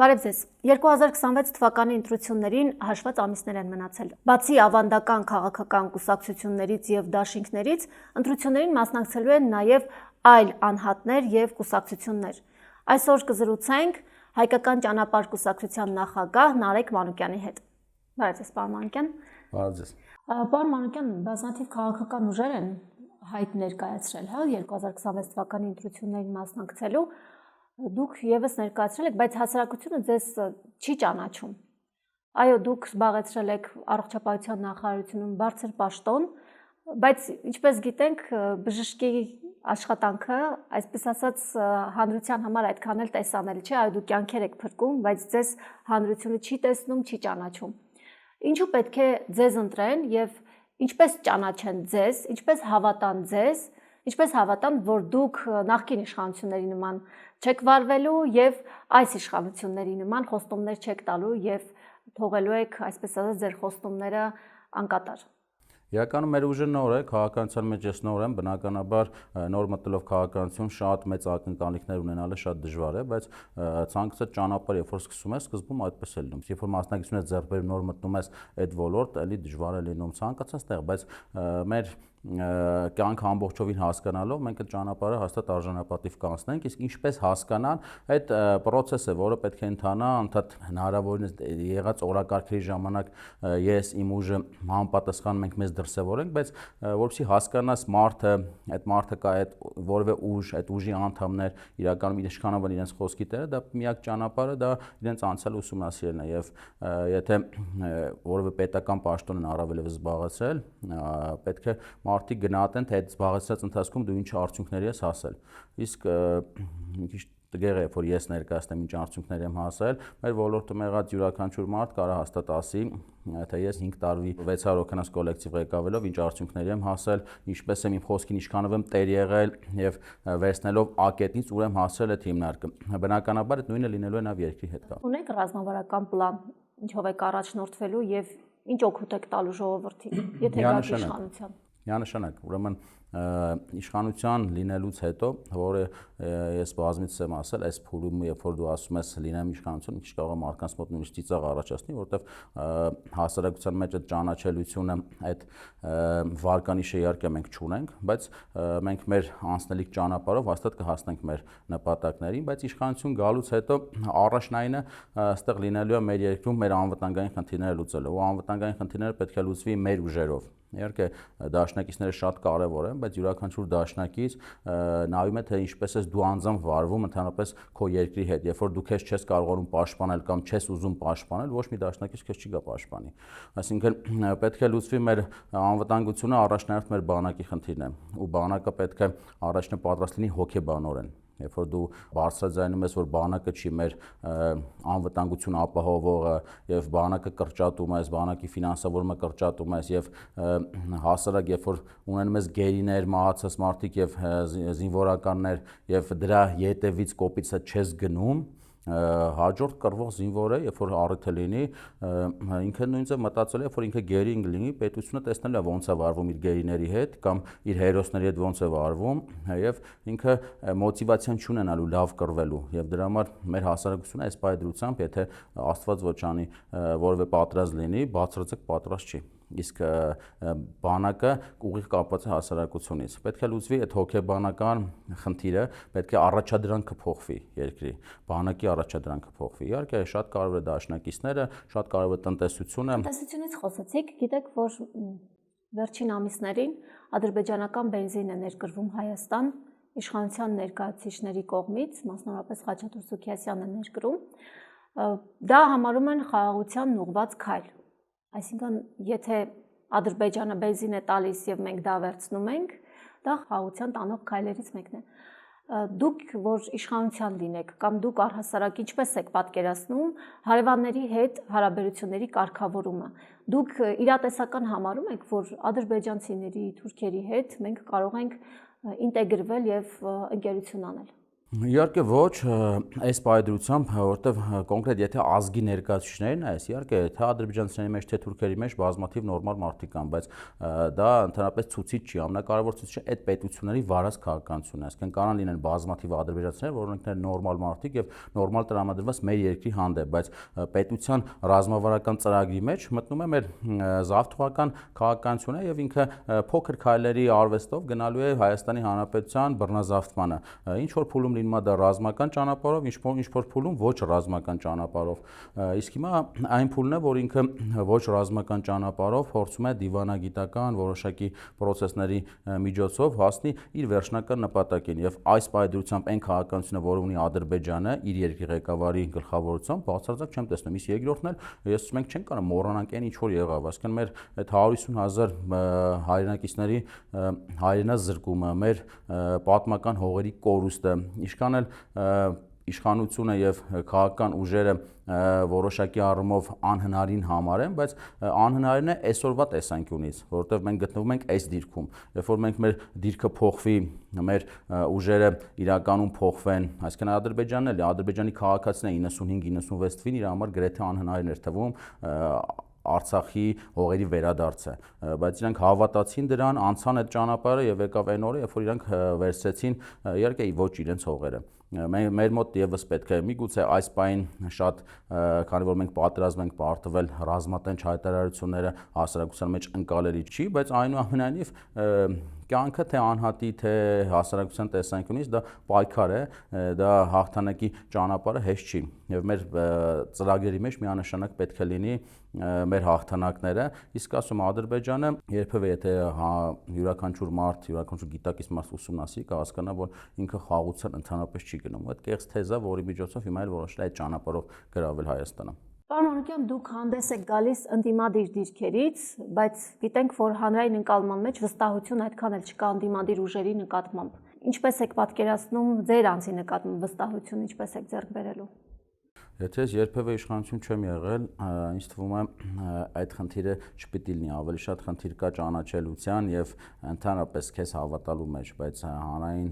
Բարև ձեզ։ 2026 թվականի ընտրություններին հաշված ամիսներ են մնացել։ Բացի ավանդական քաղաքական կուսակցություններից եւ դաշինքներից, ընտրություններին մասնակցելու են նաեւ այլ անհատներ եւ կուսակցություններ։ Այսօր կզրուցենք Հայկական ճանապարհ կուսակցության նախագահ Նարեկ Մանուկյանի հետ։ Բարև ձեզ, պարոն Մանուկյան։ Բարև ձեզ։ Պարոն Մանուկյան, բազմաթիվ քաղաքական ուժեր են հայտ ներկայացրել, 2026 թվականի ընտրություններին մասնակցելու։ Դուք եւս ներկայացրել եք, բայց հասարակությունը ձեզ չի ճանաչում։ Այո, դուք զբաղեցրել եք առողջապահության նախարարությունում բարձր պաշտոն, բայց ինչպես գիտենք, բժշկի աշխատանքը, այսպես ասած, հանրության համար այդքան էլ տեսանելի չէ, այո, դուք կյանքեր եք փրկում, բայց ձեզ հանրությունը չի տեսնում, չի ճանաչում։ Ինչու պետք է ձեզ ընտրեն եւ ինչպես ճանաչեն ձեզ, ինչպես հավատան ձեզ, ինչպես հավատան, որ դուք նախկին իշխանությունների նման չեք վարվելու եւ այս իշխանությունների նման խոստումներ չեք տալու եւ թողելու եք, այսպես ասած, ձեր խոստումները անկատար։ Իրականում մեր ուժը նոր է, քաղաքականության մեջ ես նոր եմ, բնականաբար նոր մտելով քաղաքականություն շատ մեծ ակնկալիքներ ունենալը շատ դժվար է, բայց ցանկացած ճանապարհ երբ որ սկսում ես, սկզբում այդպես է լինում։ Երբ որ մասնակցություն ես ձեռք բերում, նոր մտնում ես այդ ոլորտ, էլի դժվար է լինում ցանկացած տեղ, բայց մեր կյանքը ամբողջովին հասկանալով մենք այդ ճանապարհը հաստատ արժանապատիվ կանցնենք, իսկ ինչպես հասկանան, այդ process է, որը պետք է ընթանա, անդադ հնարավորինս եղած օրակարգերի ժամանակ ես իմ ուժը համապատասխան մենք մեզ դրսևորենք, բայց որպեսզի հասկանաս մարդը, այդ մարդը կա այդ որևէ ուժ, այդ ուժի անդամներ իրականում իշխանաբան իրենց խոսքի տերը, դա միակ ճանապարհը դա իրենց անցյալը ուսումնասիրելն է եւ եթե որևէ պետական պաշտոն են առավելևս զբաղեցրել, պետք է մարդիկ գնահատեն, թե այդ զբաղեցրած ընթացքում դու ինչ արդյունքների ես հասել։ Իսկ մի քիչ տգեղ է, որ ես ներկայացնեմ ինչ արդյունքների եմ հասել, մեր ոլորտում եղած յուրաքանչյուր մարդ կարող հաստատ ասի, թե ես 5 տարվի 600 հոգանոց կոլեկտիվ ղեկավարելով ինչ արդյունքների եմ հասել, ինչպես եմ իմ խոսքին ինչքանով եմ տեր եղել եւ վերցնելով ակետից ուր եմ հասել այդ հիմնարկը։ Բնականաբար այդ նույնը լինելու է նաեւ երկրի հետ կապ։ Ունեք ռազմավարական պլան, ինչով եք առաջնորդվելու եւ ինչ օգուտ եք տալու ժողովրդին, եթե գաք իշխանության։ Միանշանակ, ուրեմն իշխանության լինելուց հետո, որը ես բազմիցս եմ ասել, այս փուլում երբ որ դու ասում ես լինեմ իշխանություն, ինչ կարող է մարդկանց մոտ նույնիսկ ծիծաղ առաջացնի, որովհետև հասարակության մեջ այդ ճանաչելիությունը, այդ վարկանիշը իհարկե մենք չունենք, բայց մենք մեր անցնելիք ճանապարհով հաստատ կհասնենք մեր նպատակներին, բայց իշխանություն գալուց հետո առաջնայինը այստեղ լինելու է մեր երկրում մեր անվտանգային խնդիրները լուծելը, ու անվտանգային խնդիրները պետք է լուծվի մեր ուժերով։ Իհարկե դաշնակիցները շատ կարևոր են, բայց յուրաքանչյուր դաշնակից նայում է թե ինչպես ես դու անձամբ վարվում ընդհանրապես քո երկրի հետ, երբ որ դու քեզ չես կարողանում պաշտպանել կամ չես ուզում պաշտպանել, ոչ մի դաշնակից քեզ չի գա պաշտպանի։ Այսինքն պետք է լուծվի մեր անվտանգությունը, առաջնահերթ մեր բանակի խնդիրն է, ու բանակը պետք է առաջնը պատրաստ լինի հոգեբանորեն։ Երբ որ դու բարձրաձայնում ես, որ բանակը չի մեր անվտանգություն ապահովողը եւ բանակը կրճատում ես, բանակի ֆինանսավորումը կրճատում ես եւ հասարակ երբ որ ունենում ես գերիներ, մահացած մարդիկ եւ զինվորականներ եւ դրա ետևից կոպիցը չես գնում, հաջորդ կռվող զինվորը, երբ որ առիթը լինի, ինքը նույնիսկ մտածել է, որ ինքը գերին լինի, պետությունը տեսնել է ոնց է վարվում իր գերիների հետ կամ իր հերոսների հետ ոնց է վարվում, եւ ինքը մոտիվացիան չունենալու լավ կռվելու, եւ դրա համար մեր հասարակությունը այս պայծրությամբ, եթե Աստված ոչ անի, որևէ պատրաստ լինի, բացարձակ պատրաստ չի։ Իսկ բանակը ուղիղ կապված է հասարակությունից։ Պետք է լուծվի այդ հոգեբանական խնդիրը, պետք է առաջադրանքը փոխվի երկրի, բանակի առաջադրանքը փոխվի։ Իհարկե շատ կարևոր է դաշնակիցները, շատ կարևոր է տնտեսությունը։ Տնտեսությունից խոսեցիք, գիտեք, որ վերջին ամիսներին ադրբեջանական բենզին է ներկրվում Հայաստան իշխանության ներկայացուցիչների կողմից, մասնավորապես Խաչատուր Սուքիասյանն է ներկրում։ Դա համարում են խաղաղությանն ուղղված քայլ։ Այսինքն, եթե Ադրբեջանը բենզին է տալիս եւ մենք դա վերցնում ենք, դա խաղաղության տանող քայլերից մեկն է։ Դուք որ իշխանության լինեք կամ դուք առհասարակ ինչպես եք պատկերացնում հարևանների հետ հարաբերությունների կարգավորումը։ Դուք իրատեսական համարում եք, որ ադրբեջանցիների, թուրքերի հետ մենք կարող ենք ինտեգրվել եւ ընկերություն անել։ Իհարկե ոչ, այս պայդրությամբ, որովհետև կոնկրետ եթե ազգի ներկայացուցիչներն այս, իհարկե թե ադրբեջանցիների մեջ, թե թուրքերի մեջ բազմաթիվ նորմալ մարդիկ կան, բայց դա ընդհանրապես ցուցիչ չի, ամենակարևոր ցուցիչը այդ պետությունների վարած քաղաքականությունն է, այսինքն կարան լինեն բազմաթիվ ադրբեջանցիներ, որոնք նորմալ մարդիկ եւ նորմալ տրամադրված մեր երկրի հանդեպ, բայց պետության ռազմավարական ծրագրի մեջ մտնում է մեր զավթողական քաղաքականությունը եւ ինքը փոքր քայլերի արվեստով գնալու է Հայաստանի Հանրապետության բռնազավթմանը, ինչ որ փուլում լինում է դա ռազմական ճանապարհով, ինչ որ փուլում ոչ ռազմական ճանապարհով։ Իսկ հիմա այն փուլն է, որ ինքը ոչ ռազմական ճանապարհով փորձում է դիվանագիտական որոշակի process-ների միջոցով հասնի իր վերջնական նպատակին եւ այս պայդրությամբ այն քաղաքականությունը, որը ունի Ադրբեջանը իր երկրի ղեկավարի գլխավորությամբ, բացարձակ չեմ տեսնում։ Իսկ երկրորդն էլ ես մենք չենք կարող մոռանանք այն ինչ որ եղավ, այսինքն մեր այդ 150,000 հայրենակիցների հայրենազրկումը, մեր պատմական հողերի կորուստը, ինչքան էլ իշխանությունը եւ քաղաքական ուժերը որոշակի առումով անհնարին համարեն, բայց անհնարին է այսօրվա տեսանկյունից, որովհետեւ մենք գտնվում ենք այս դիրքում, երբ որ մենք մեր դիրքը փոխվի, մեր ուժերը իրականում փոխվեն, այսինքն Ադրբեջանն էլ, Ադրբեջանի քաղաքացիները 95-96 թվին իր համար գրեթե անհնարին էր թվում Արցախի հողերի վերադարձը, բայց իրանք հավատացին դրան, անցան այդ ճանապարհը եւ եկավ այն օրը, երբ որ իրանք վերցրեցին իհարկե ոչ իրենց հողերը։ Մեր մոտ եւս պետք է միգուցե այս պայն շատ, քանի որ մենք պատրաստ ենք պարտվել ռազմատենչ հայտարարությունները հասարակության մեջ ընկալելի չի, բայց այնուամենայնիվ կյանքը թե անհատի թե հասարակության տեսանկյունից դա պայքար է, դա հաղթանակի ճանապարհը հեշտ չի եւ մեր ծրագրերի մեջ միանշանակ պետք է լինի մեր հաղթանակները, իսկ ասում Ադրբեջանը երբևէ եթե յուրաքանչյուր մարդ, յուրաքանչյուր գիտակից մարդ ուսումնասիրի, կհասկանա, որ ինքը խաղաղության ընդհանրապես չի գնում։ Այդ կեղծ թեզա, որի միջոցով հիմա էլ որոշել է այդ ճանապարհով գրավել Հայաստանը։ Պարոն Մանուկյան, դուք հանդես եք գալիս ընդդիմադիր դիրքերից, բայց գիտենք, որ հանրային ընկալման մեջ վստահություն այդքան էլ չկա ընդդիմադիր ուժերի նկատմամբ։ Ինչպես եք պատկերացնում ձեր անձի նկատմամբ վստահություն, ինչպես եք ձեռք բերելու։ Եթե ես երբևէ իշխանություն չեմ եղել, ինձ թվում է այդ խնդիրը չպիտի լինի, ավելի շատ խնդիր կա ճանաչելիության եւ ընդհանրապես քեզ հավատալու մեջ, բայց հանրային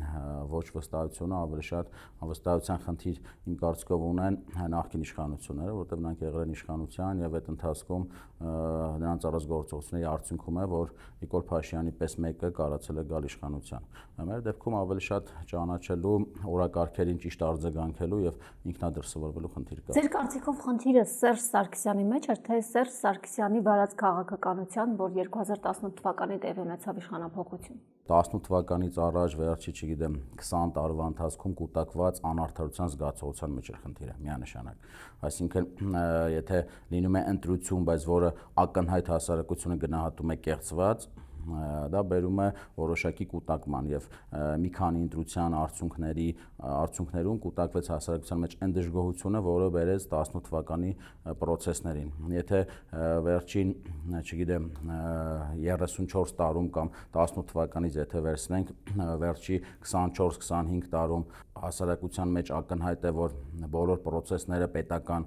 ոչ վստահությունը ավելի շատ վստահության խնդիր իմ կարծիքով ունեն նախկին իշխանությունները, որտեղ նրանք եղել են իշխանության եւ այդ ընթացքում նրանց առանցգործողությունների արդյունքում է, որ Նիկոլ Փաշինյանի պես մեկը կարացել է գալ իշխանության։ Մեր դեպքում ավելի շատ ճանաչելու օրակարգերին ճիշտ արձագանքելու եւ ինքնադրսվորվելու խնդիր կա։ Ձեր կարծիքով խնդիրը Սերժ Սարգսյանի մեջ էր, թե Սերժ Սարգսյանի վարած քաղաքականության, որ 2018 թվականին տեղի ունեցավ իշխանափոխություն։ 18 թվականից առաջ վերջի, չգիտեմ, 20 տարվա ընթացքում կուտակված անարդարության զգացողության մեջ էր խնդիրը, միանշանակ։ Այսինքն, եթե լինում է ընտրություն, բայց որը ակնհայտ հասարակությունը գնահատում է կեղծված, դա բերում է որոշակի կուտակման եւ մի քանի ընտրության արդյունքներում կուտակվեց հասարակության մեջ այն դժգոհությունը, որը բերեց 18 թվականի process-ներին։ Եթե վերջին, չգիտեմ, 34 տարում կամ 18 թվականից եթե վերցնենք վերջի 24-25 տարում հասարակության մեջ ակնհայտ է, որ բոլոր process-ները պետական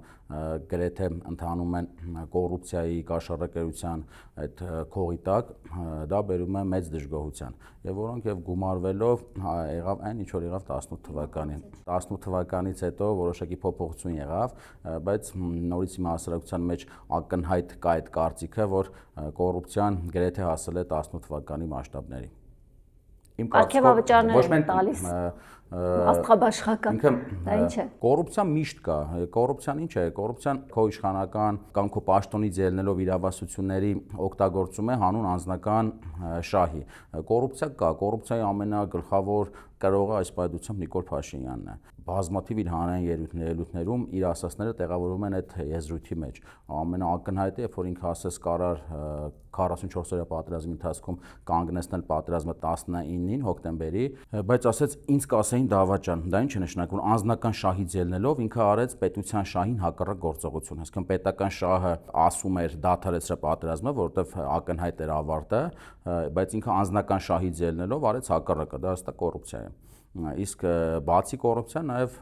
գրեթե ընթանում են կոռուպցիայի, կաշառակերության այդ քողի տակ, դա բերում է մեծ դժգոհության եւ որոնք եւ գումարվելով եղավ այն ինչ որ եղավ 18 թվականին 18 թվականից հետո որոշակի փոփոխություն եղավ, բայց նորից իմ հասարակության մեջ ակնհայտ կա այդ կարծիքը, որ կոռուպցիան գրեթե հասել է 18 թվականի մասշտաբների։ Իմ կարծիքով ոչ միայն տալիս աստղաբաշխական, դա ինչ է։ Կոռուպցիան միշտ կա։ Կոռուպցիան ինչ է։ Կոռուպցիան քո իշխանական կամ քո պաշտոնից ելնելով իրավասությունների օգտագործում է հանուն անձնական շահի։ Կոռուպցիա կա, կոռուպցիայի ամենագլխավոր կրողը այս պայծառությամբ Նիկոլ Փաշինյանն է։ Բազմաթիվ իր հանրային ելույթներում իր ասածները տեղավորվում են այդ եզրույթի մեջ։ Ամենաակնհայտը, երբ որ ինքը ասես կարար 44-օրյա պատերազմի ընթացքում կանգնեցնել պատերազմը 19-ին հոկտեմբերի, բայց ասեց ինձ կասեին դավաճան։ Դա ինչ է նշանակում, որ անձնական շահից ելնելով ինքը արեց պետության շահին հակառակ գործողություն։ Այսինքն պետական շահը ասում էր դադարեցրել պատերազմը, որովհետև ակնհայտ էր ավարտը, բայց ինքը անձնական շահից ելնելով արեց հակառակը, դա հստակ կոռուպցիա է։ Իսկ բացի կոռուպցիան նաև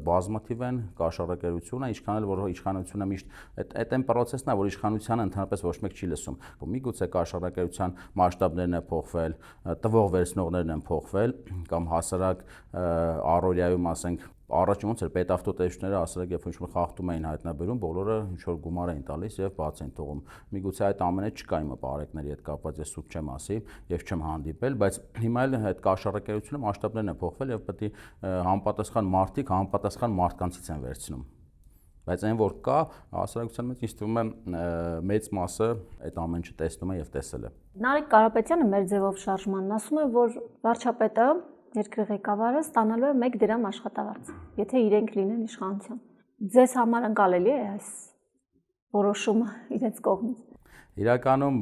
բազմաթիվ են կաշառակերությունը, ինչքան էլ որ իշխանությունը միշտ այդ այն process-ն է, որ իշխանությանը ընդհանրապես ոչ մեկ չի լսում։ Միգուցե կաշառակերության մասշտաբներն է փոխվել, տվող վերցնողներն են փոխվել կամ հասարակ առօրյայում ասենք առաջ ոնց էր պետավտոտեսուները հասարակ երբ ինչ-որ խախտում էին հայտնաբերում, բոլորը ինչ-որ գումար էին տալիս եւ բաց էին թողում։ Միգուցե այդ ամենը չկա հիմա բարեկների հետ կապված, ես սուտ չեմ ասի եւ չեմ հանդիպել, բայց հիմա էլ այդ կաշառակերությունը մասշտաբներն են փոխվել եւ պետք է համապատասխան մարդիկ համապատասխան մարդկանցից են վերցնում։ Բայց այն որ կա, հասարակության մեջ ինձ թվում է մեծ մասը այդ ամեն ինչը տեսնում է եւ տեսել է։ Նարեկ Կարապետյանը մեր ձևով շարժմանն ասում է, որ վարչապետը երկրի ղեկավարը ստանալու է 1 դրամ աշխատավարձ, եթե իրենք լինեն իշխանության։ Ձեզ համար ընկալելի է այս որոշումը իրենց կողմից։ Իրականում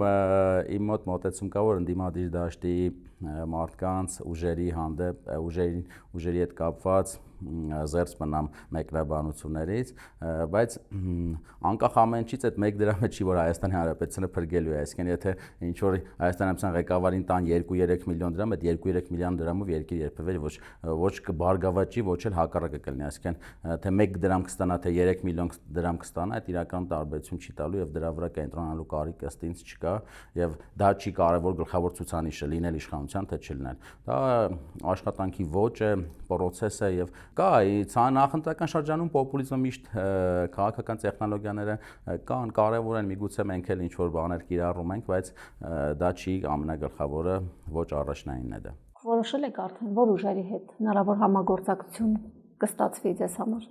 իմ մոտ մոտեցում կա, որ ընդդիմադիր դաշտի մարդկանց ուժերի հանդեպ ուժերի հետ կապված զերծ մնամ մեկնաբանություններից, բայց անկախ ամեն ինչից այդ 1 դրամը չի, որ Հայաստանի Հանրապետությունը փրկելու է, այսինքն եթե ինչ որ Հայաստանի Հանրապետության ղեկավարին տան 2-3 միլիոն դրամ, այդ 2-3 միլիոն դրամով երկիր երբևէ ոչ կբարգավաճի, ոչ էլ հակառակը կլինի, այսինքն թե 1 դրամ կստանա, թե 3 միլիոն դրամ կստանա, այդ իրական տարբերություն չի տալու եւ դրա վրա կենտրոնանալու կարիք ըստ ինձ չկա եւ դա չի կարեւոր գլխավոր ցուցանիշը լինել իշխանության թե չլինել։ Դա աշխատանքի ոճ է, process է եւ կա նախընտրական շրջանում պոպուլիզմը միշտ քաղաքական տեխնոլոգիաները կան, կարևոր են, միգուցե մենք էլ ինչ-որ բաներ կիրառում ենք, բայց դա չի ամենագլխավորը, ոչ առաջնայինն է դա։ Որոշել եք արդեն որ ուժերի հետ հնարավոր համագործակցություն կստացվի ձեզ համար։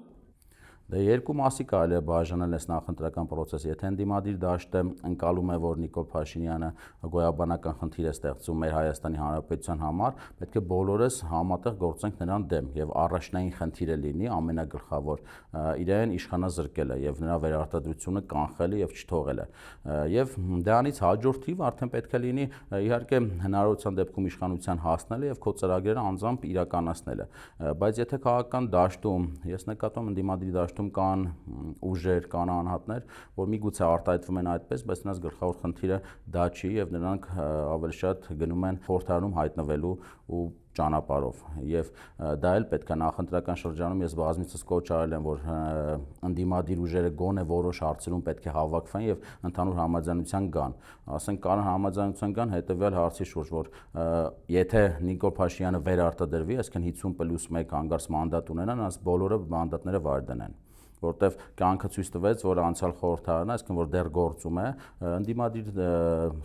Դե երկու մասի կարելի է բաժանել այս նախընտրական process-ը։ Եթե ընդդիմադիր դաշտը ընկալում է, որ Նիկոլ Փաշինյանը գոյաբանական խնդիր է ստեղծում մեր Հայաստանի Հանրապետության համար, պետք է բոլորս համատեղ գործենք նրան դեմ եւ առաջնային խնդիրը լինի ամենագլխավոր իրեն իշխանազրկելը եւ նրա վերարտադրությունը կանխելը եւ չթողելը։ Եվ դրանից հաջորդիվ արդեն պետք է լինի իհարկե հնարավորության դեպքում իշխանության հասնելը եւ քո ծրագրերը անձամբ իրականացնելը։ Բայց եթե քաղաքական դաշտում ես նկատում ընդդիմադիր դաշտում կան ուժեր, կան անհատներ, որ միգուցե արտահայտվում են այդպես, բայց նրանց գլխավոր խնդիրը դա չի եւ նրանք ավելի շատ գնում են խորհրդարանում հայտնվելու ու ճանապարհով եւ դա էլ պետք է նախընտրական շրջանում ես բազմիցս կոչ արել եմ, որ ընդդիմադիր ուժերը գոնե որոշ հարցերում պետք է հավաքվեն եւ ընդհանուր համաձայնության գան։ Ասենք կան համաձայնության գան հետեւյալ հարցի շուրջ, որ եթե Նիկոլ Փաշինյանը վերարտադրվի, այսինքն 50+1 հանգարց մանդատ ունենան, նրանց բոլորը մանդատները վար դնեն, որտեվ կյանքը ցույց տվեց, որ անցյալ խորհրդարանը, այսինքն որ դեռ գործում է, ընդդիմադիր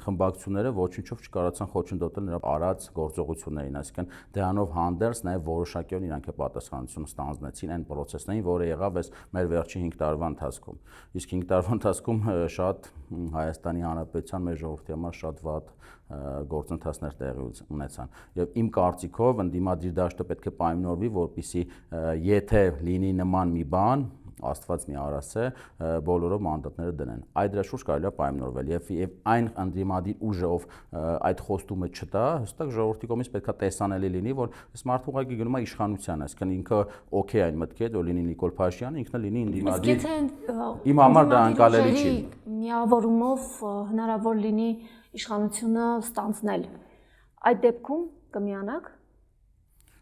խմբակցությունները ոչինչով չկարողացան խոչընդոտել նրա արած գործողություններին, այսինքն դրանով հանդերձ նաև որոշակիորեն իրանք է պատասխանատվություն ստանձնեցին այն process-ներին, որը եղավ այս մեր վերջին 5 տարվա ընթացքում։ Իսկ 5 տարվա ընթացքում շատ Հայաստանի Հանրապետության մեր ժողովրդի համար շատ վատ գործընթացներ տեղի ունեցան։ Եվ իմ կարծիքով ընդդիմադիր դաշտը պետք է պայմանավորվի, որպեսզի եթե լինի նման մի բան, Աստված մի արասե, բոլորով մանդատները դնեն։ Այդ դրա շուրջ կարելի է պայմանավորվել եւ այն ընդդիմադիր ուժը, ով այդ խոստումը չտա, հստակ ժողովրդի կողմից պետք է տեսանելի լինի, որ այս մարդը ուղղակի գնում է իշխանության, այսինքն ինքը օքեյ այն մտքի հետ, որ լինի Նիկոլ Փաշինյանը, ինքն էլ լինի ընդդիմադիր։ Իմ համար դա անկալելի չի։ Միավորումով հնարավոր լինի իշխանությունը ստանձնել։ Այդ դեպքում կմիանաք։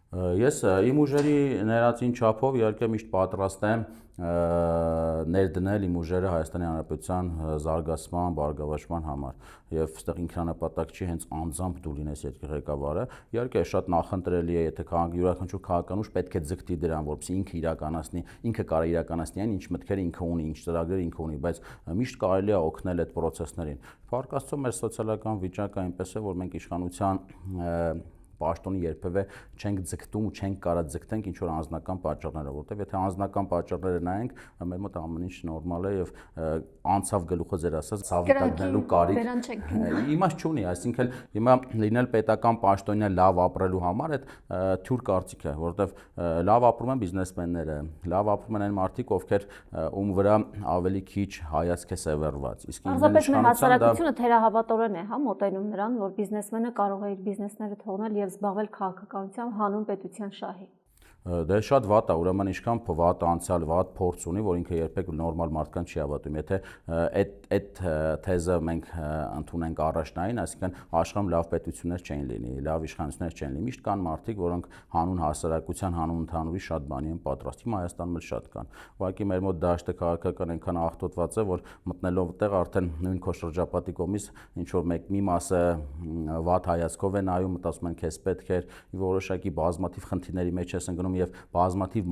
Ես իմ ուժերի ներածին չափով իհարկե միշտ պատրաստ եմ ներդնել իմ ուժերը Հայաստանի Հանրապետության զարգացման, բարգավաճման համար եւ այստեղ ինքնանպատակ չի հենց անձամբ դու լինես երկրի ղեկավարը, իհարկե շատ նախընտրելի է, եթե յուրաքանչյուր քաղաքական ուժ պետք է ձգտի դրան, որպեսզի ինքը իրականացնի, ինքը կարող իրականացնի այն, ինչ մտքեր ինքը ունի, ինչ ծրագրեր ինքը ունի, բայց միշտ կարելի է օգնել այդ process-ներին։ Փառք Աստծո, մեր սոցիալական վիճակը այնպես է, որ մենք իշխանության պաշտոնի երբևէ չենք ձգտում ու չենք կարող ձգտենք ինչ որ անձնական պատճառներով, որտեղ եթե անձնական պատճառները նայենք, մեր մոտ ամեն ինչ նորմալ է եւ անցավ գլուխը ձեր ասած ցավիտակնելու կարիք իմաստ չունի, այսինքն հիմա լինել պետական պաշտոնյա լավ ապրելու համար այդ թյուր կարծիք է, որտեղ լավ ապրում են բիզնեսմենները, լավ ապրում են այն մարդիկ, ովքեր ում վրա ավելի քիչ հայացք է սևեռված, իսկ հասարակությունը թերահավատորեն է, հա, մոտենում նրան, որ բիզնեսմենը կարող է իր բիզնեսները թողնել եւ զբաղվել քաղաքականությամբ հանուն պետության շահի։ Դե շատ վատ է, ուրեմն ինչքան վատ անցյալ, վատ փորձ ունի, որ ինքը երբեք նորմալ մարդկանց չի հավատում։ Եթե այդ թեզը մենք ընդունենք առաջնային, այսինքն աշխարհում լավ պետություններ չեն լինի, լավ իշխանություններ չեն լինի։ Միշտ կան մարդիկ, որոնք հանուն հասարակության, հանուն ընդհանուրի շատ բանի են պատրաստ։ Հիմա Հայաստանում էլ շատ կան։ Ուղղակի մեր մոտ դաշտը քաղաքական այնքան աղտոտված է, որ մտնելով այդտեղ արդեն նույն քո շրջապատի կողմից ինչ որ մի մասը վատ հայացքով է նայում, մտածում են քեզ պետք է որոշակի բազմաթիվ խնդիրների մեջ ես ընկնում եւ բազմաթիվ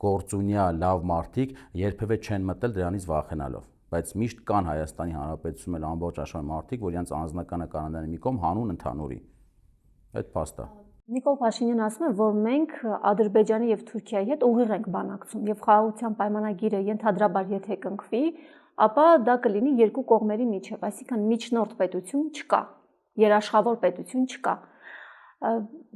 գործունյա լավ մարդիկ երբևէ չեն մտել դրանից վախենալով, բայց միշտ կան Հայաստանի Հանրապետությունում էլ ամբողջ աշխարհի մարդիկ, որ իրենց անձնական կանոնների մի կողմ հանուն ընդհանուրի։ Այդ փաստա։ Նիկոլ Փաշինյանն ասում է, որ մենք Ադրբեջանի եւ Թուրքիայի հետ ուղիղ ենք բանակցում եւ խաղաղության պայմանագիրը ենթադրաբար եթե կնքվի, ապա դա կլինի երկու կողմերի միջև, այսինքն միջնորդ պետություն չկա, երաշխավոր պետություն չկա։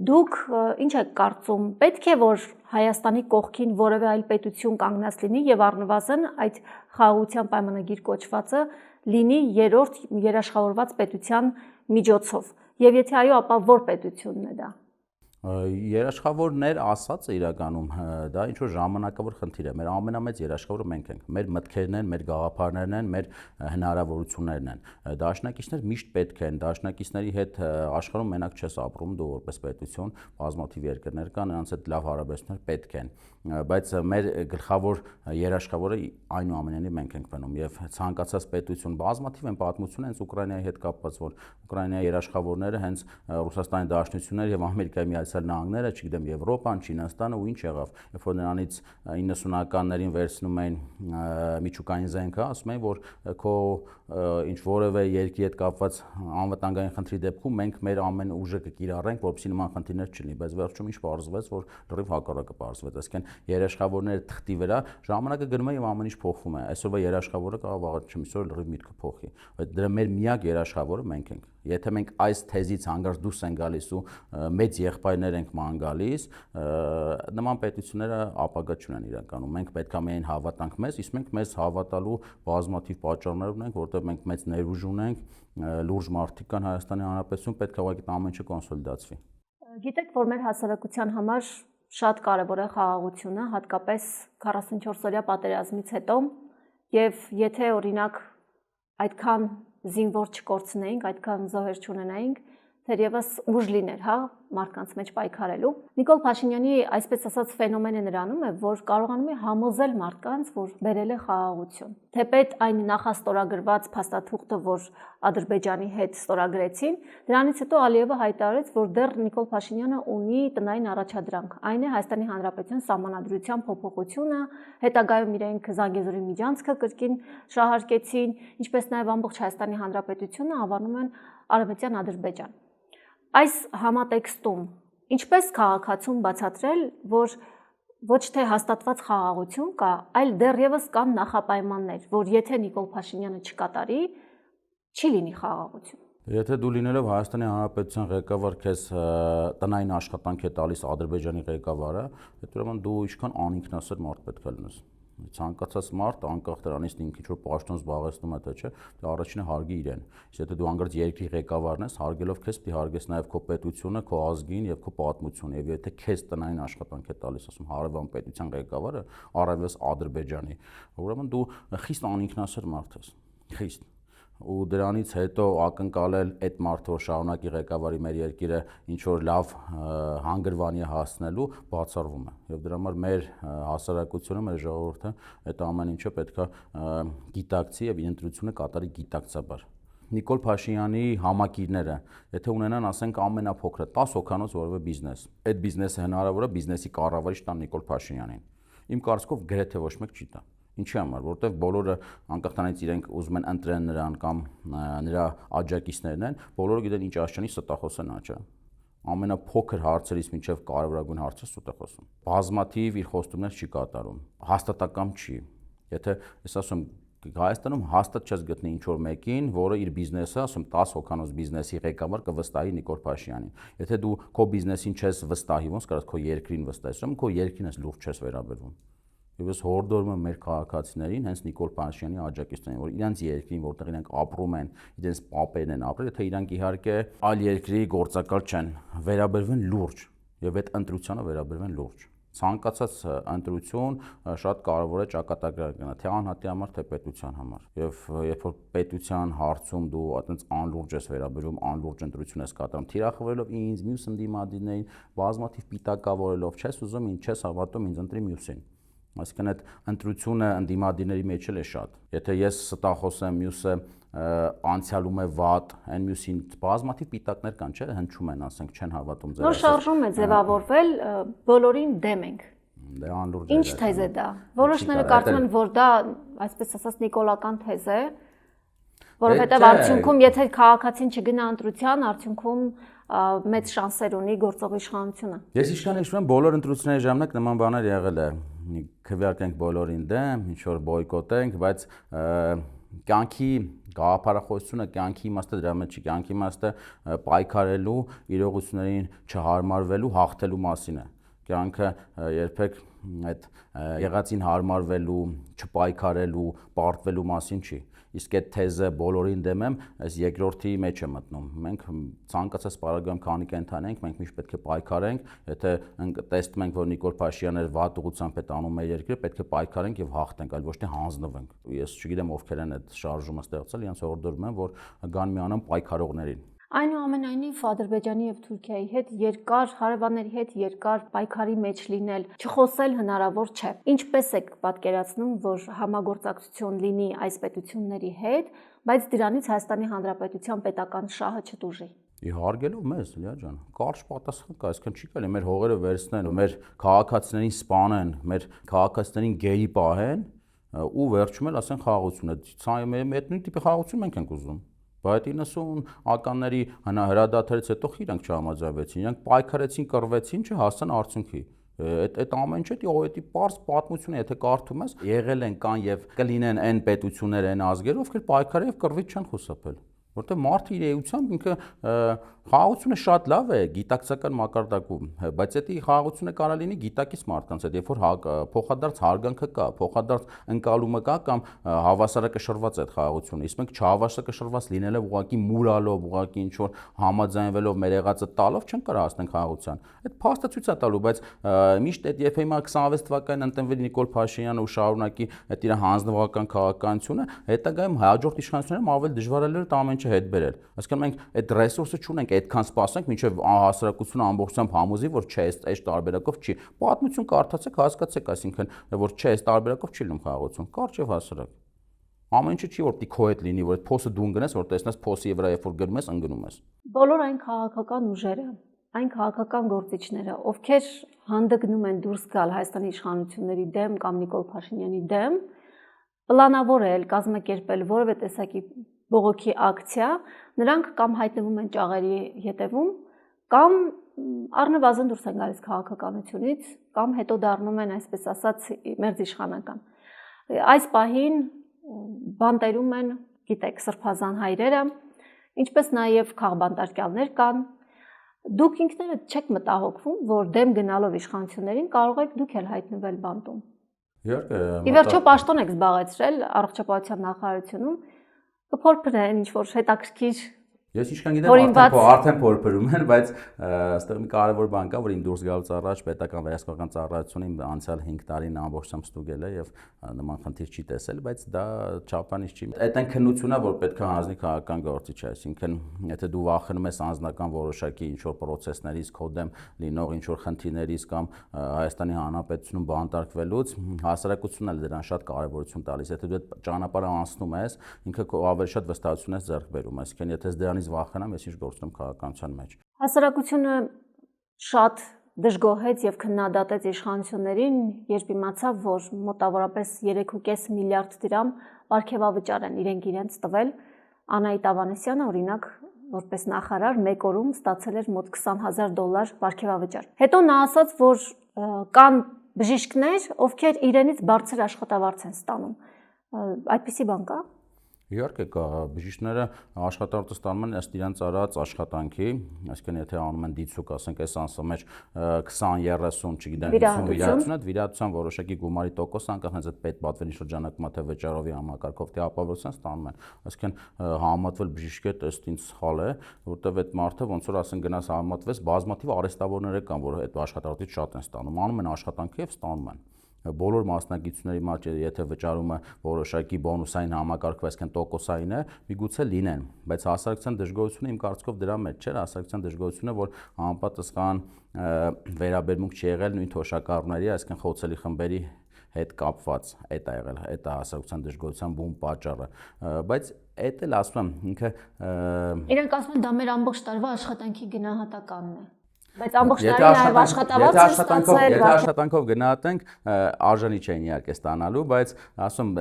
Դուք ինչ եք կարծում, պետք է որ Հայաստանի կողքին որևէ այլ պետություն կանգնած լինի եւ առնվազն այդ խաղաղության պայմանագիր կոչվածը լինի երրորդ երաշխավորված պետության միջոցով։ Եվ եթե այո, ապա որ պետությունն է դա։ Երաշխավորներ ասածը իրականում դա ինչ որ ժամանակավոր խնդիր է։ Մեր ամենամեծ երաշխավորը մենք ենք։ Մեր մտքերն են, մեր գաղափարներն են, մեր հնարավորություններն են։ Դաշնակիցներ միշտ պետք են, դաշնակիցների հետ աշխարհում մենակ չես ապրում դու որպես պետություն, բազմաթիվ երկրներ կան, նրանց հետ լավ հարաբերություններ պետք են։ Բայց մեր գլխավոր երաշխավորը այնուամենայնիվ մենք ենք բնում եւ ցանկացած պետություն բազմաթիվ են պատմություն հենց Ուկրաինայի հետ կապված, որ Ուկրաինայի երաշխավորները հենց Ռուսաստանի Դաշնությունն եւ Ամերիկայի Միացյալ Նահանգները, չգիտեմ, Եվրոպան, Չինաստանը ու ինչ եղավ, երբ որ նրանից 90-ականներին վերցնում էին միջուկային զենքը, ասում էին, որ քո ինչ որևէ երկրի հետ կապված անվտանգային խնդրի դեպքում մենք մեր ամեն ուժը կկիրառենք, որպեսզի նման խնդիրներ չլինի, բայց վերջում ինչ պարզվեց, որ լրիվ հակառակը պարզվեց, այսինքն երաշխավորները թղթի վրա ժամանակը գնում է եւ ամեն ինչ փոխվում է։ Այսօրվա երաշխավորը կարող վաղը չմիսօր լրիվ միտքը փոխի, բայց դրա մեր միակ երաշխավորը մենք ենք։ Եթե մենք այս թեզից հանգարց դուրս են գալիս ու մեծ եղբայրներ ենք ման գալիս, նման պետությունները ապագա չունեն իրականում։ Մենք պետք է միայն հավատանք մեզ, իսկ մենք մեզ հավատալու բազմաթիվ պատճառներ ունենք, որտեղ մենք մեծ ներուժ ունենք, լուրջ մարդիկ կան Հայաստանի Հանրապետությունում, պետք է ուղղակի ամեն ինչը կոնսոլիդացվի։ Գիտեք, որ մեր հասարակության համար շատ կարևոր է խաղաղությունը, հատկապես 44-օրյա պատերազմից հետո, եւ եթե օրինակ այդքան զինվոր չկորցնեինք, այդքան զոհեր չունենայինք, թերևս ուժ լիներ, հա, մարդկանց մեջ պայքարելու։ Նիկոլ Փաշինյանի այսպես ասած ֆենոմենը նրանում է, որ կարողանում է համոզել մարդկանց, որ բերել է խաղաղություն։ Թեպետ այն նախաստորագրված փաստաթուղթը, որ Ադրբեջանի հետ ստորագրեցին, դրանից հետո Ալիևը հայտարարեց, որ դեռ Նիկոլ Փաշինյանը ունի տնային առաջադրանք։ Այն է Հայաստանի Հանրապետության սահմանադրության փոփոխությունը, հետագայում իրենք Զանգեզուրի միջանցքը կրկին շահարկեցին, ինչպես նաև ամբողջ Հայաստանի Հանրապետությունը անվանում են Արևմտյան Ադրբեջան։ Այս համատեքստում ինչպես քաղաքացուն բացատրել, որ ոչ թե հաստատված խաղաղություն կա, այլ դեռևս կան նախապայմաններ, որ եթե Նիկոլ Փաշինյանը չկատարի, չի լինի խաղաղություն։ Եթե դու լինելով Հայաստանի Հանրապետության ղեկավար քեզ տնային աշխատանք է տալիս Ադրբեջանի ղեկավարը, այդ ուրեմն դու ինչքան անինքնասեր մարդ պետք է լինես։ Ցանկացած մարդ անկախ դրանից ինքը ինչ որ պաշտոն զբաղեցնում է, թե չէ, դա առաջինը հարգի իրեն։ Իսկ եթե դու անգամ երկրի ղեկավարն ես, հարգելով քեզ պիտի հարգես նաև քո պետությունը, քո ազգին եւ քո պատմությունը։ Եվ եթե քեզ տնային աշխատանք է տալիս, ասում հարևան պետության ղեկավարը, առավելս Ադրբեջանի, ուրեմն դու խիստ անինքնասեր մարդ ես։ Խիստ ու դրանից հետո ակնկալել այդ մարդը որ շարունակի ղեկավարի մեր երկիրը ինչ որ լավ հանգրվանի հասնելու բացառվում է եւ դրա համար մեր հասարակությունը մեր ժողովուրդը այդ ամեն ինչը պետքա գիտակցի եւ ինտրությունը կատարի գիտակցաբար։ Նիկոլ Փաշինյանի համակիրները, եթե ունենան, ասենք ամենափոքրը 10 հոգանոց որևէ բիզնես, այդ բիզնեսը հնարավոր է բիզնեսի կառավարիչ տան Նիկոլ Փաշինյանին։ Իմ կարծիքով գրեթե ոչ մեկ չի տա։ Ինչի համար, որովհետև բոլորը անկախ նրանից իրենք ուզում են ընտրեն նրան կամ նրա աջակիցներն են, բոլորը գիտեն ինչ աշճանի ստախոս են աճը։ Ամենափոքր հարցերից մինչև կարևորագույն հարցը սուտ է խոսում։ Բազմաթիվ իր խոստումներ չի կատարում, հաստատակամ չի։ Եթե ես ասում Հայաստանում հաստատ չես գտնի ինչ որ մեկին, որը իր բիզնեսը, ասում 10 հոգանոց բիզնեսի ղեկավար կվստահի Նիկոլ Փաշինյանին։ Եթե դու քո բիզնեսին չես վստահի, ոնց կարաս քո երկրին վստահես, ուրեմն քո երկրին ես լուրջ չես վերաբերվում։ Եվ ես հորդորում եմ մեր քաղաքացիներին հենց Նիկոլ Փաշինյանի աջակիցներին, որ իրենց երկրին, որտեղ իրենք ապրում են, իրենց պապերն են ապրել, եթե իրանք իհարկե այլ երկրի գործակալ չեն, վերաբերվեն լուրջ եւ այդ ընտրությանը վերաբերվեն լուրջ։ Ցանկացած ընտրություն շատ կարևոր է ճակատագրական, թե անհատի համար, թե պետության համար։ Եվ երբ որ պետության հարցում դու այտենց անլուրջ ես վերաբերում, անլուրջ ընտրություն ես կատարում, թիրախվելով ինձ, մյուս ընդդիմադիրներին, բազմաթիվ պիտակավորելով, չես ուզում ինձ, չես հավատում ինձ ընտրի մյուսին։ Այսինքն այդ ընտրությունը ընդդիմադիրների մեջ էլ է շատ։ Եթե ես ստախոս եմ, մյուսը անցյալում է վատ, այն մյուսին բազմաթիվ պիտակներ կան, չէ՞, հնչում են, ասենք, չեն հավատում ձեր։ Նոր շարժում է ձևավորվել, բոլորին դեմ ենք։ Դե անլուրջ է։ Ինչ թեզ է դա։ Որոշները կարծում են, որ դա, այսպես ասած, նիկոլական թեզ է, որովհետև արդյունքում, եթե քաղաքացին չգնա ընտրության, արդյունքում մեծ շանսեր ունի գործող իշխանությունը։ Ես իշխան հիշում եմ, բոլոր ընտրությունների ժամանակ նման բաներ եղել է։ Քվեարկենք բոլորին դեմ, ինչ որ բոյկոտենք, բայց կյանքի գաղափարախոսությունը, կյանքի իմաստը դրա մեջ չի, կյանքի իմաստը պայքարելու, իրողություններին չհարմարվելու, հաղթելու մասին է։ Կյանքը երբեք այդ եղածին հարմարվելու, չպայքարելու, պարտվելու մասին չի։ Իսկ այդ թեզը բոլորին դեմ եմ, այս երկրորդի մեջ է մտնում։ Մենք ցանկացած պարագայում քանի կենթանի ենք, մենք միշտ պետք է պայքարենք, եթե տեսնում ենք, որ Նիկոլ Փաշինյանը վատ ուղղությամբ է տանում մեր երկրը, պետք է պայքարենք եւ հաղթենք, այլ ոչ թե հանձնվենք։ Ես չգիտեմ ովքեր են այդ շարժումը ստեղծել, իրենց հորդորում են, որ գան միանան պայքարողներին։ Այնուամենայնիվ Ադրբեջանի եւ Թուրքիայի հետ երկար հարևանների հետ երկար պայքարի մեջ լինել, չխոսել հնարավոր չէ։ Ինչպես եք պատկերացնում, որ համագործակցություն լինի այս պետությունների հետ, բայց դրանից Հայաստանի Հանրապետության պետական շահը չտուժի։ Իհարկելով մեզ, Լիա ջան, կարճ պատասխան կա, այսինքն չի կարելի մեր հողերը վերցնել, մեր քաղաքացիներին սպանեն, մեր քաղաքացիներին գերի պահեն ու վերջում էլ ասեն խաղաղություն է։ Սա մեր նույն տիպի խաղաղություն մենք ենք ուզում։ Բայց 90 ականների հրադադարից հետո իրանք չհամաձայնվեցին, իրանք պայքարեցին, կռվեցին, չհասան արդյունքի։ Այդ ամեն ինչը դի պարզ պատմություն է, եթե կարդում ես, եղել են կան եւ կլինեն այն պետություններ, այն ազգեր, ովքեր պայքարել եւ կռվից չեն խուսափել։ Որտեղ մարդը իր էությամբ ինքը խաղաղությունը շատ լավ է գիտակցական մակարդակում, բայց դա խաղաղությունը կարա լինի գիտակից մարդկանց հետ, երբ որ փոխադարձ հարգանքը կա, փոխադարձ ընկալումը կա կամ հավասարակշռված է այդ խաղաղությունը։ Իսկ մենք չհավասարակշռված լինելով ուղղակի մուրալով, ուղղակի ինչ որ համաձայնվելով մեր եղածը տալով չեն կարող հասնել խաղաղության։ Այդ փաստը ցույց է տալու, բայց միշտ այդ երբ հիմա 26 թվականին ընտրվի Նիկոլ Փաշինյանը ու շարունակի այդ իր հանձնվական քաղաքականությունը, հետագայում հաջորդ իշխանություններում ավելի դժվար է լրիվ ամեն ինչը հետ բերել։ Այսինքն մենք այդ ռեսուրսը չունենք, այդքան սպասենք, մինչև հասարակությունը ամբողջությամբ համոզի, որ չէ, այս տարբերակով չի։ Պատմություն կարդացեք, հասկացեք, այսինքն որ չէ, այս տարբերակով չի լինում խաղաղություն։ Կարճ եւ հասարակ։ Ամեն ինչը չի որ պիտի քո հետ լինի, որ այդ փոսը դու ընկնես, որ տեսնես փոսի վրա երբ որ գնում ես, ընկնում ես։ Բոլոր այն քաղաքական ուժերը, այն քաղաքական գործիչները, ովքեր հանդգնում են դուրս գալ Հայաստանի իշխանությունների դեմ կամ Նիկոլ Փաշինյանի դեմ, պլանավոր է կազմակերպել որևէ տեսակի բողոքի ակցիա, նրանք կամ հայտնվում են ճաղերի ետևում, կամ առնվազն դուրս են գալիս քաղաքականությունից, կամ հետո դառնում են, այսպես ասած, մերձիշխանական։ Այս պահին բանտերում են, գիտեք, սրբազան հայրերը, ինչպես նաև քաղբանտարկյալներ կան։ Դուք ինքներդ չեք մտահոգվում, որ դեմ գնալով իշխանություններին կարող եք դուք էլ հայտնվել բանտում։ Իհարկե։ Ի վերջո պաշտոն եք զբաղեցրել առողջապահության նախարարությունում, կփորփրեն ինչ որ հետաքրքիր Ես ինչքան գիտեմ, արդեն փորփրում են, բայց այստեղ մի կարևոր բան կա, որ իմ դուրս գալուց առաջ պետական վերահսկողական ծառայությունը իմ անցյալ 5 տարին ամբողջությամբ ստուգել է եւ նման խնդիր չի տեսել, բայց դա չափանիշ չի։ Այդ այն քննությունն է, որ պետք է հանձնի քաղաքական գործիչ, այսինքն եթե դու վախենում ես անձնական որոշակի ինչ որ պրոցեսներից, քո դեմ լինող ինչ որ խնդիրներից կամ Հայաստանի Հանրապետությունում բանտարկվելուց, հասարակությունն էլ դրան շատ կարևորություն տալիս։ Եթե դու այդ ճանապարհը անցնում ես, ինքը ավելի շատ վստահություն ես ձեռք բերում, այսինքն եթե դրանից վախենամ, ես ինչ գործում քաղաքականության մեջ։ Հասարակությունը շատ դժգոհեց եւ քննադատեց իշխանություններին, երբ իմացավ, որ մոտավորապես 3.5 միլիարդ դրամ պարգևավճար են իրենց տվել։ Անահիտ Ավանեսյանը, օրինակ, որպես նախարար, մեկ օրում ստացել էր մոտ $20,000 պարգևավճար։ Հետո նա ասաց, որ կան բժիշկներ, ովքեր իրենից բարձր աշխատավարձ են ստանում։ Այդպիսի բան կա։ Իհարկե կա, բժիշկները աշխատանքը ստանում են ըստ իրենց արած աշխատանքի, այսինքն եթե անում են դիցուկ, ասենք այս ամսի մեջ 20-30, չգիտեմ, 50 վիրահատություն, այդ վիրահատության որոշակի գումարի տոկոսը անկախ հենց այդ պետ պատվերի շրջանակում թե վճարովի համակարգով թե ապահովության ստանում են, այսինքն համատվել բժիշկի հետ ըստ ինձ սխալ է, որտեղ այդ մարդը ոնց որ ասեն գնաս համատվես, բազմաթիվ արհեստավորներ կան, որ այդ աշխատանքից շատ են ստանում, անում են աշխատանքը եւ ստանում են բոլոր մասնագիտությունների մեջ եթե վճարումը որոշակի բոնուսային համակարգով, այսինքն տոկոսային է, միգուցե լինեն, բայց հասարակության դժգոհությունը իմ կարծիքով դրա մեջ չէ, հասարակության դժգոհությունը, որ անպատասխան վերաբերմունք չի եղել նույն թոշակառուների, այսինքն խոցելի խմբերի հետ կապված, այդ է եղել, այդ է հասարակության դժգոհության բուն պատճառը, բայց այդ էլ ասում եմ ինքը իրենք ասում են դա մեր ամբողջ տարվա աշխատանքի գնահատականն է Բայց ամբողջ տարի նաև աշխատավարձ է ստացել։ Եթե աշխատանքով գնահատենք, արժանի չէին իհարկե ստանալու, բայց ասում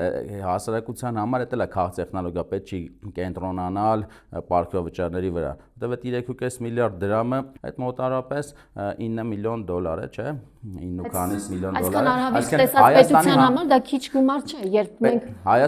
հասարակության համար դա էլ է քաղաք տեխնոլոգիա, պետք չի կենտրոնանալ պարքովճարների վրա։ Որտեղ 3.5 միլիարդ դրամը այդ մոտարապես $9 միլիոն է, չէ՞։ 9.5 միլիոն Այսքան արհավիրք տեսած պետության համար դա քիչ գումար չէ, երբ մենք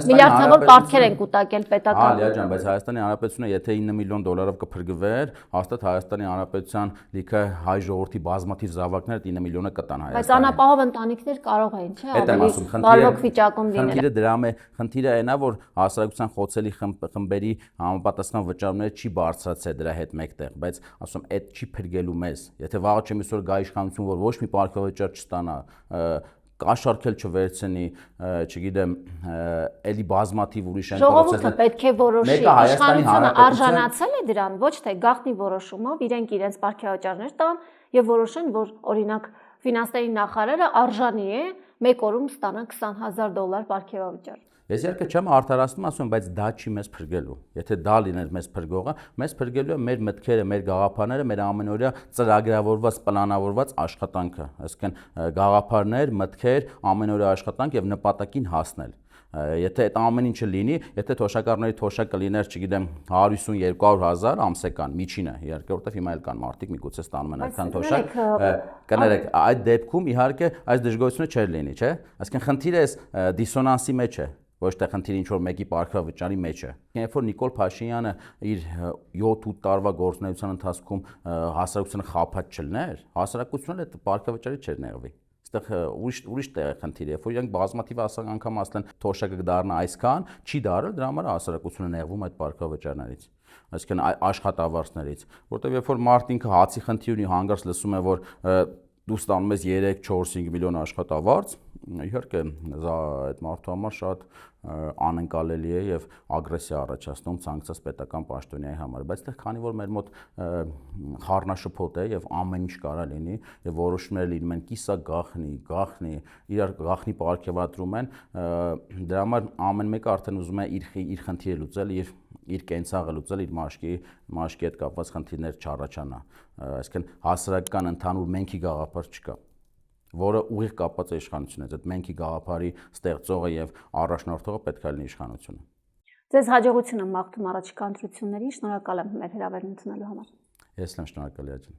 միլիարդավոր պարտքեր ենք կուտակել պետական։ Ալիա ջան, բայց Հայաստանի Հանրապետությունը եթե $9 միլիոն կփրկվեր, հաստատ Հայաստանի Հանրապետության լիքը հայ ժողովրդի բազմաթիվ զավակներ 9 միլիոնը կտան Հայաստանը։ Բայց անապահով ընտանիքներ կարող են, չէ՞, ավելի բարվոք վիճակում լինել։ Խնդիրը դրամ է, խնդիրը այն է, որ հասարակության խոցելի խմբերի համապատասխան վճարումները չի բարձրացել դրա հետ մեկտեղ, բայց ասում այդ չի փրկելու մեզ։ Եթե վաղը չեմ այսօր գա իշխանություն, որ ոչ մի պարքովճար չստանա, կաշառքել չվերցնի, չգիտեմ, էլի բազմաթիվ ուրիշ են Ժողովուրդը պետք է որոշի, իշխանությունը արժանացել է դրան, ոչ թե գաղտնի որոշումով իրենք իրենց պարքեվաճառներ տան եւ որոշեն, որ օրինակ ֆինանսների նախարարը արժանի է մեկ օրում ստանա $20,000 պարքեվաճառ։ Ես իհարկե չեմ արդարացնում, ասում եմ, բայց դա չի մեզ փրկելու։ Եթե դա լիներ մեզ փրկողը, մեզ փրկելու է մեր մտքերը, մեր գաղափարները, մեր ամենօրյա ծրագրավորված, պլանավորված աշխատանքը, այսինքն գաղափարներ, մտքեր, ամենօրյա աշխատանք եւ նպատակին հասնել։ Եթե այդ ամեն ինչը լինի, եթե թոշակառուների թոշակը լիներ, չգիտեմ, 150-200 ամսեկան միջինը, իհարկե, որտեվ հիմա էլ կան մարդիկ միգուցե ստանում են այդքան թոշակ, կներեք, այդ դեպքում իհարկե այս դժգոհությունը չէր լինի, չէ՞։ Այսինքն խնդիրը էս դիսոնանսի մեջ է։ Ոչ թե խնդիրը ինչ որ մեկի պարքավճարի մեջ է։ Երբ որ Նիկոլ Փաշինյանը իր 7-8 տարվա գործունեության ընթացքում հասարակությունը խաբած չլներ, հասարակությունը այդ պարքավճարի չէր նեղվի։ Այստեղ ուրիշ տեղ է խնդիրը, երբ որ իրենք բազմաթիվ անգամ ասել են թոշակը կդառնա այսքան, չի դարել, դրա համար հասարակությունը նեղվում այդ պարքավճարներից։ Այսինքն աշխատավարձներից, որտեղ երբ որ մարդ ինքը հացի խնդիր ունի, հանգարց լսում է, որ դու ստանում ես 3-4-5 միլիոն աշխատավարձ, իհարկե այդ մարդու համար շատ անընկալելի է եւ ագրեսիա առաջացնում ցանկացած պետական պաշտոնյայի համար, բայց այդտեղ քանի որ մեր մոտ խառնաշփոթ է եւ ամեն ինչ կարա լինի եւ որոշումները լինում են կիսա գախնի, իրար գախնի պարգևատրում են, դրա համար ամեն մեկը արդեն ուզում է իր խնդիրը լուծել, իր կենցաղը լուծել, իր մաշկի հետ կապված խնդիրներ չառաջանա, այսինքն հասարակական ընդհանուր մենքի գաղափար չկա, որը ուղիղ կապված է իշխանությունից, այդ մենքի գաղափարի ստեղծողը եւ առաջնորդողը պետք է լինի իշխանությունը։ Ձեզ հաջողություն եմ մաղթում առաջիկա ընտրություններին, շնորհակալ եմ մեր հրավերն ընդունելու համար։ Ես եմ շնորհակալ ջան։